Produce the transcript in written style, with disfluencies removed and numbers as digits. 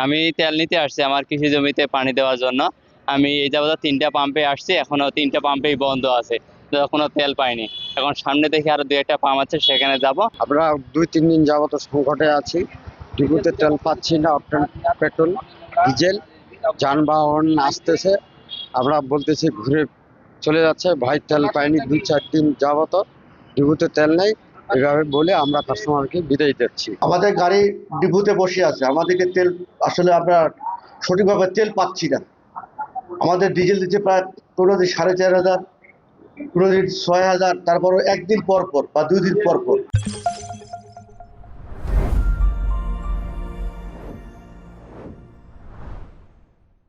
আমি তেল নিতে আসছি আমার কৃষি জমিতে পানি দেওয়ার জন্য। আমি এই যাবত 3টা পাম্পে আসছি, এখনো 3টা পাম্পেই বন্ধ আছে, তো এখনো তেল পাইনি। এখন সামনে দেখি আরো 2-একটা পাম্প আছে, সেখানে যাব। আমরা 2-3 দিন যাবত সংকটে আছি, ডিপুতে তেল পাচ্ছি না, অকটেন পেট্রোল ডিজেল, যানবাহন আসতেছে, আমরা বলতেছি ঘুরে চলে যাচ্ছে, ভাই তেল পাইনি 2-4 দিন যাবত, ডিপুতে তেল নেই, এভাবে বলে আমরা কাস্টমারকে বিদায় দিচ্ছি। আমাদের গাড়ি ডিপুতে বসে আছে, আমাদেরকে তেল আসলে আমরা সঠিকভাবে তেল পাচ্ছি না। আমাদের ডিজেল দিচ্ছে প্রায় কোনো দিন 4,500, কোনো দিন 6,000, তারপরও একদিন পর পর বা 2 দিন পর পর।